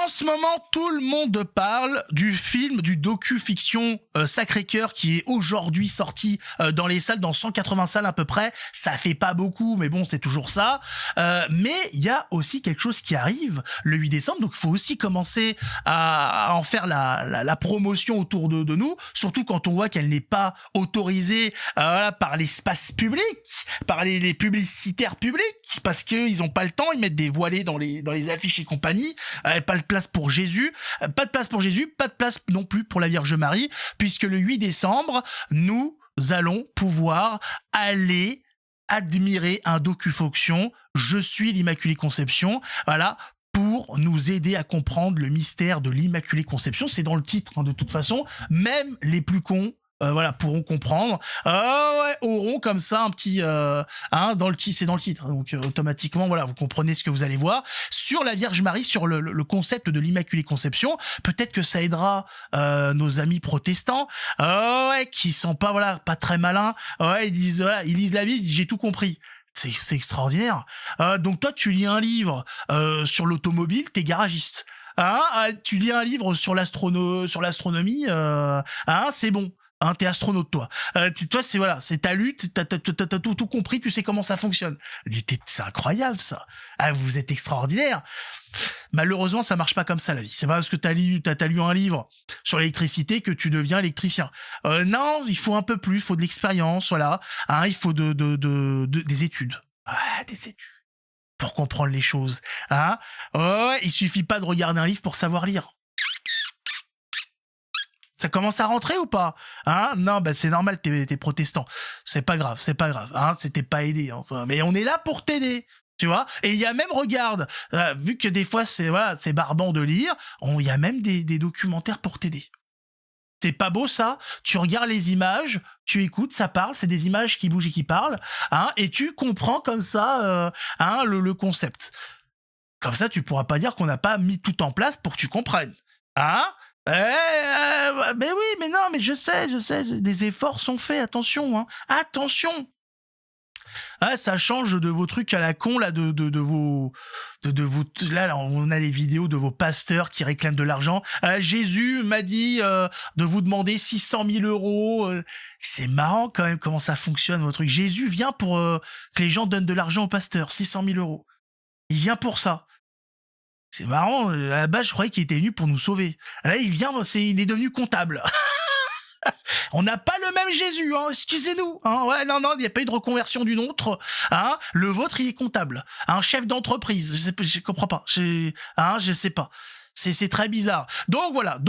En ce moment, tout le monde parle du film, du docu-fiction Sacré-Cœur qui est aujourd'hui sorti dans les salles, dans 180 salles à peu près. Ça fait pas beaucoup, mais bon, c'est toujours ça. Mais il y a aussi quelque chose qui arrive le 8 décembre, donc il faut aussi commencer à en faire la promotion autour de nous, surtout quand on voit qu'elle n'est pas autorisée voilà, par l'espace public, par les publicitaires publics, parce qu'ils ont pas le temps, ils mettent des voilés dans les affiches et compagnie, pas de place pour Jésus, pas de place pour Jésus, pas de place non plus pour la Vierge Marie, puisque le 8 décembre, nous allons pouvoir aller admirer un docu-fiction, Je suis l'Immaculée Conception, voilà, pour nous aider à comprendre le mystère de l'Immaculée Conception. C'est dans le titre, hein, de toute façon, même les plus cons voilà, pourront comprendre, ouais, auront comme ça un petit dans le titre, c'est dans le titre, donc automatiquement voilà, vous comprenez ce que vous allez voir sur la Vierge Marie, sur le concept de l'Immaculée Conception. Peut-être que ça aidera nos amis protestants ouais, qui sont pas voilà, pas très malins, ouais, ils disent voilà, ils lisent la Bible, ils disent j'ai tout compris. C'est extraordinaire. Donc toi tu lis un livre sur l'automobile, t'es garagiste. Tu lis un livre sur l'astronomie, c'est bon. T'es astronaute, toi. Toi, c'est voilà, c'est ta lutte, t'as tout compris, tu sais comment ça fonctionne. C'est incroyable, ça. Vous êtes extraordinaire. Malheureusement, ça marche pas comme ça, la vie. C'est pas parce que t'as lu un livre sur l'électricité que tu deviens électricien. Non, il faut un peu plus, il faut de l'expérience, voilà. Il faut des études. Ouais, des études. Pour comprendre les choses. Ouais, il suffit pas de regarder un livre pour savoir lire. Ça commence à rentrer ou pas? Non, bah c'est normal, t'es protestant. C'est pas grave. C'était pas aidé. Enfin, mais on est là pour t'aider. Tu vois? Et il y a même, regarde, vu que des fois c'est barbant de lire, il y a même des documentaires pour t'aider. C'est pas beau ça? Tu regardes les images, tu écoutes, ça parle, c'est des images qui bougent et qui parlent, et tu comprends comme ça le concept. Comme ça, tu pourras pas dire qu'on n'a pas mis tout en place pour que tu comprennes. Mais oui, mais non, mais je sais, des efforts sont faits, attention, attention. Ça change de vos trucs à la con, là, de vos, là, on a les vidéos de vos pasteurs qui réclament de l'argent. Jésus m'a dit de vous demander 600 000 euros. C'est marrant quand même comment ça fonctionne, votre truc. Jésus vient pour que les gens donnent de l'argent aux pasteurs, 600 000 euros. Il vient pour ça. C'est marrant, à la base, je croyais qu'il était venu pour nous sauver. Là, il est devenu comptable. On n'a pas le même Jésus, excusez-nous. Ouais, non, il n'y a pas eu de reconversion du nôtre. Le vôtre, il est comptable. Un chef d'entreprise, je comprends pas. Je sais pas. C'est très bizarre. Donc voilà,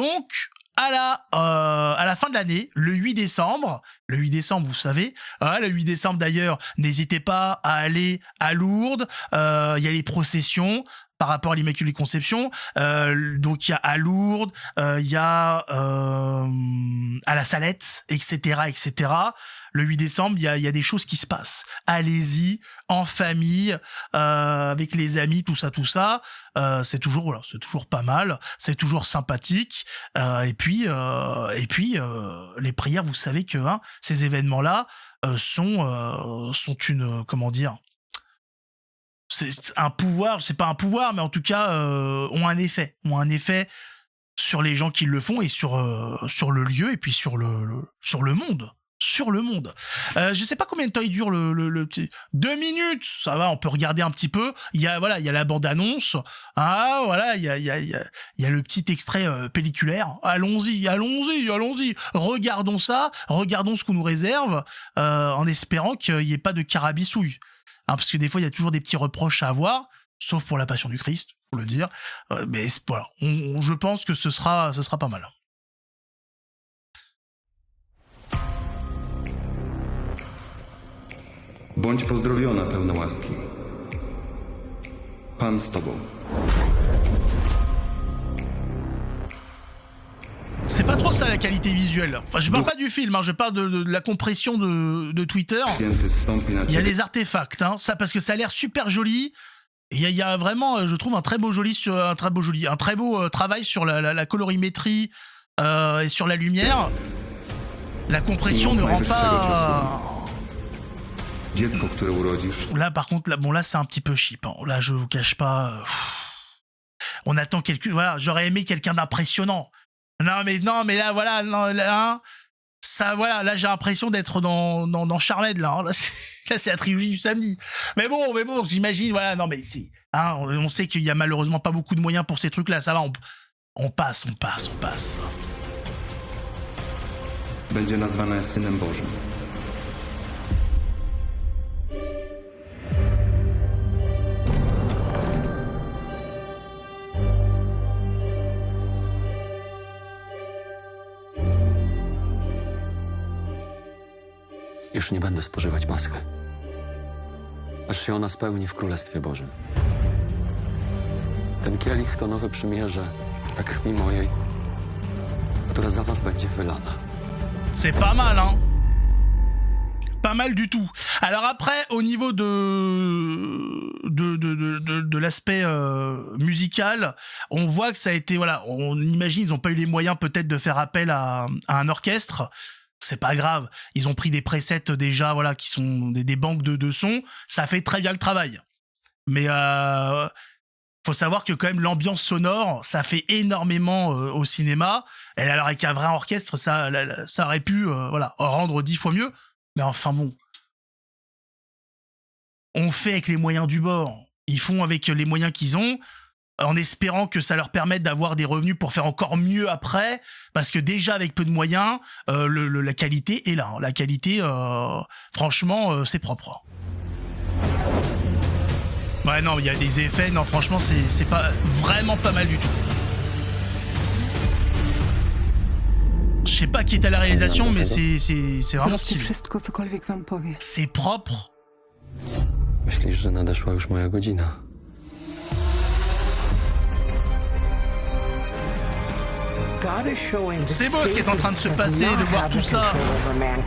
à la fin de l'année, le 8 décembre, vous savez, le 8 décembre d'ailleurs, n'hésitez pas à aller à Lourdes, il y a les processions par rapport à l'Immaculée Conception, donc il y a à Lourdes, il y a à la Salette, etc. Le 8 décembre, il y a des choses qui se passent. Allez-y, en famille, avec les amis, tout ça. C'est toujours pas mal, c'est toujours sympathique. Et puis, les prières, vous savez que ces événements-là sont une, comment dire, c'est un pouvoir, c'est pas un pouvoir, mais en tout cas ont un effet sur les gens qui le font et sur le lieu et puis sur le monde. Je sais pas combien de temps il dure le petit 2 minutes, ça va, on peut regarder un petit peu. Il y a la bande annonce, voilà, il y a le petit extrait pelliculaire. Allons-y, regardons ça, regardons ce qu'on nous réserve, en espérant qu'il y ait pas de carabissouille, parce que des fois il y a toujours des petits reproches à avoir, sauf pour la Passion du Christ, pour le dire, mais voilà, je pense que ce sera pas mal. Bądź pozdrowiona, pełna łaski. Pan z tobą. C'est pas trop ça la qualité visuelle. Enfin, je parle pas du film, je parle de la compression de Twitter. Il y a des artefacts, ça, parce que ça a l'air super joli. Il y a vraiment, je trouve, un très beau travail sur la colorimétrie et sur la lumière. La compression ne rend pas. Là, par contre, là c'est un petit peu cheap. Là, je vous cache pas. On attend voilà, j'aurais aimé quelqu'un d'impressionnant. Non, mais là, voilà, non, là, hein, ça, voilà, là, j'ai l'impression d'être dans Charmed, là. Hein. Là, c'est la trilogie du samedi. Mais bon, j'imagine, voilà, non, mais c'est, hein, on sait qu'il y a malheureusement pas beaucoup de moyens pour ces trucs-là, ça va, on passe. Będzie nazwana Synem Bożym. Już nie będę spożywać paschy, aż się ona spełni w Królestwie Bożym. Ten kielich to nowe przymierze we krwi mojej, która za was będzie wylana. C'est pas mal, hein. Pas mal du tout. Alors après, au niveau de l'aspect musical, on voit que ça a été, voilà, on imagine, ils n'ont pas eu les moyens peut-être de faire appel à un orchestre. C'est pas grave. Ils ont pris des presets déjà, voilà, qui sont des banques de sons. Ça fait très bien le travail. Mais faut savoir que quand même l'ambiance sonore, ça fait énormément au cinéma. Et alors avec un vrai orchestre, ça aurait pu, voilà, rendre 10 fois mieux. Mais enfin bon, on fait avec les moyens du bord. Ils font avec les moyens qu'ils ont, en espérant que ça leur permette d'avoir des revenus pour faire encore mieux après, parce que déjà avec peu de moyens, la qualité est là. Hein. La qualité, franchement, c'est propre. Ouais, non, il y a des effets, non, franchement, c'est pas vraiment pas mal du tout. Je sais pas qui est à la réalisation, mais c'est vraiment stylé. Wszystko, cokolwiek wam powie. C'est propre. Myślisz, że nadeszła już moja godzina? C'est beau ce qui est en train de se passer, de voir tout ça.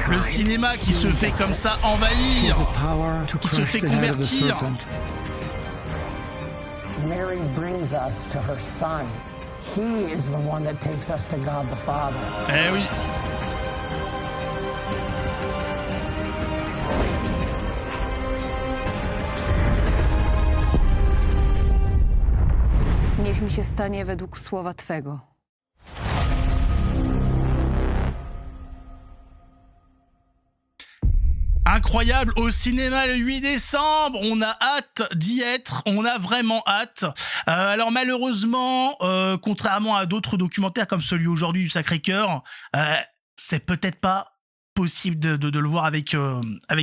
Le cinéma qui se fait comme ça envahir, qui se fait convertir. Mary brings us to her son. He is the one that takes us to God the Father. Eh oui. Niech mi się stanie według słowa Twego. Incroyable, au cinéma le 8 décembre, on a hâte d'y être, on a vraiment hâte. Alors malheureusement, contrairement à d'autres documentaires comme celui aujourd'hui du Sacré-Cœur, c'est peut-être pas possible de le voir avec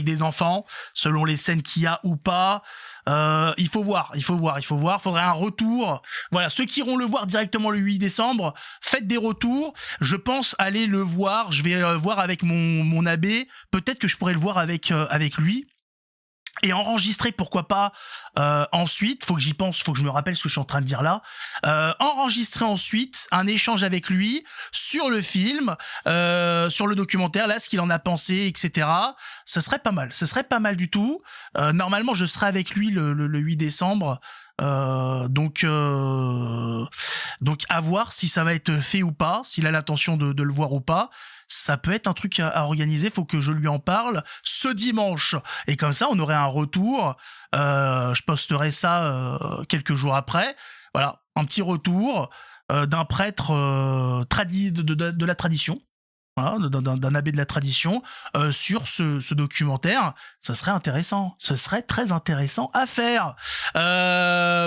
des enfants, selon les scènes qu'il y a ou pas. Il faut voir. Faudrait un retour. Voilà, ceux qui iront le voir directement le 8 décembre, faites des retours. Je pense aller le voir. Je vais voir avec mon abbé. Peut-être que je pourrais le voir avec lui. Et enregistrer, pourquoi pas, ensuite, faut que j'y pense, faut que je me rappelle ce que je suis en train de dire là, enregistrer ensuite un échange avec lui sur le film, sur le documentaire, là, ce qu'il en a pensé, etc. Ce serait pas mal du tout. Normalement, je serai avec lui le 8 décembre, donc à voir si ça va être fait ou pas, s'il a l'intention de le voir ou pas. Ça peut être un truc à organiser, faut que je lui en parle ce dimanche. Et comme ça, on aurait un retour. Je posterai ça quelques jours après. Voilà, un petit retour d'un prêtre de la tradition. Voilà, d'un abbé de la tradition sur ce documentaire. Ça serait intéressant, ce serait très intéressant à faire.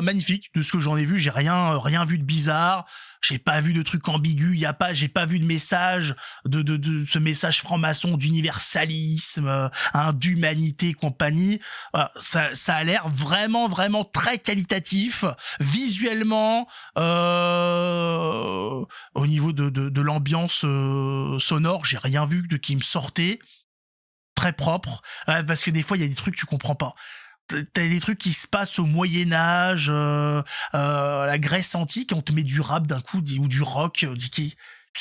Magnifique, de ce que j'en ai vu, j'ai rien vu de bizarre. J'ai pas vu de truc ambigu, j'ai pas vu de message de ce message franc-maçon d'universalisme, d'humanité et compagnie. Ça a l'air vraiment très qualitatif visuellement, au niveau de l'ambiance sonore, j'ai rien vu de qui me sortait. Très propre, parce que des fois il y a des trucs que tu comprends pas. T'as des trucs qui se passent au Moyen-Âge, la Grèce antique, on te met du rap d'un coup, ou du rock,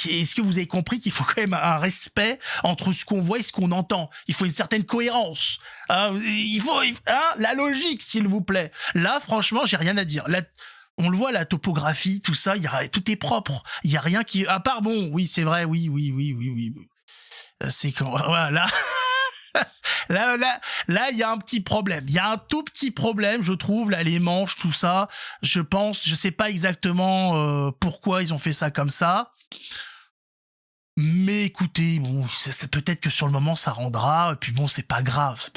est-ce que vous avez compris qu'il faut quand même un respect entre ce qu'on voit et ce qu'on entend? Il faut une certaine cohérence. Il faut la logique, s'il vous plaît. Là, franchement, j'ai rien à dire. Là, on le voit, la topographie, tout ça, tout est propre. Il y a rien qui, à part, bon, oui, c'est vrai, oui. C'est quand, voilà. Là, il y a un petit problème. Il y a un tout petit problème, je trouve. Là, les manches, tout ça. Je sais pas exactement pourquoi ils ont fait ça comme ça. Mais écoutez, bon, c'est peut-être que sur le moment ça rendra. Et puis bon, c'est pas grave.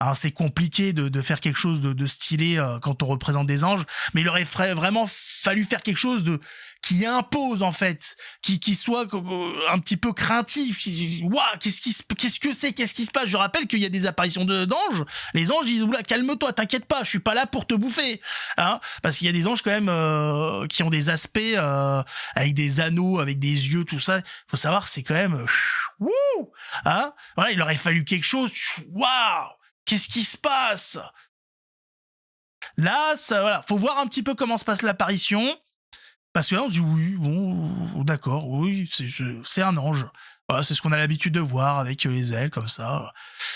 Hein, c'est compliqué de faire quelque chose de stylé quand on représente des anges, mais il aurait vraiment fallu faire quelque chose qui impose en fait, qui soit un petit peu craintif. Waouh, qu'est-ce qui se passe? Je rappelle qu'il y a des apparitions d'anges. Les anges disent oula, calme-toi, t'inquiète pas, je suis pas là pour te bouffer, hein, parce qu'il y a des anges quand même qui ont des aspects avec des anneaux, avec des yeux, tout ça. Faut savoir, c'est quand même wouh, hein. Voilà, il aurait fallu quelque chose. Waouh. Qu'est-ce qui se passe? Là, ça, voilà, faut voir un petit peu comment se passe l'apparition. Parce que là, on se dit, oui, bon, d'accord, oui, c'est un ange. Voilà, c'est ce qu'on a l'habitude de voir avec les ailes, comme ça.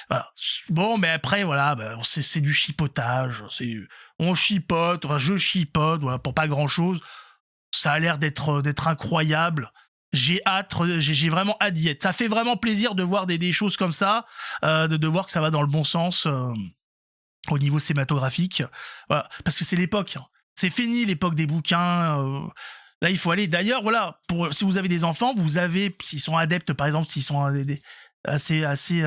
Voilà. Bon, mais après, voilà, bah, c'est du chipotage. On chipote, enfin, je chipote, voilà, pour pas grand-chose. Ça a l'air d'être incroyable. J'ai vraiment hâte d'y être. Ça fait vraiment plaisir de voir des choses comme ça, de voir que ça va dans le bon sens au niveau cinématographique. Voilà, parce que c'est l'époque. Hein. C'est fini l'époque des bouquins. Là, il faut aller. D'ailleurs, voilà, si vous avez des enfants, s'ils sont adeptes, par exemple, s'ils sont assez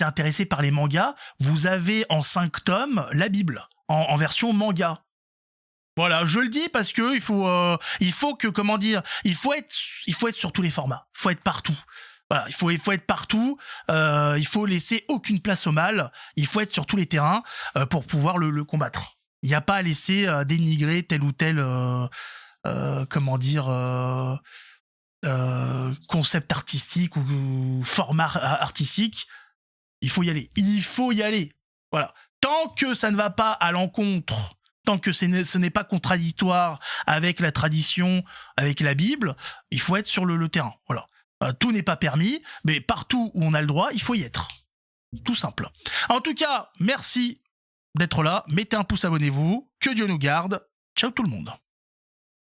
intéressés par les mangas, vous avez en 5 tomes la Bible en version manga. Voilà, je le dis parce que il faut que, comment dire, il faut être sur tous les formats, il faut être partout. Voilà, il faut être partout, il faut laisser aucune place au mal, il faut être sur tous les terrains pour pouvoir le combattre. Il n'y a pas à laisser dénigrer tel ou tel, comment dire, concept artistique ou format artistique. Il faut y aller. Voilà. Tant que ça ne va pas à l'encontre, tant que ce n'est pas contradictoire avec la tradition, avec la Bible, il faut être sur le terrain. Voilà. Tout n'est pas permis, mais partout où on a le droit, il faut y être. Tout simple. En tout cas, merci d'être là. Mettez un pouce, abonnez-vous. Que Dieu nous garde. Ciao tout le monde.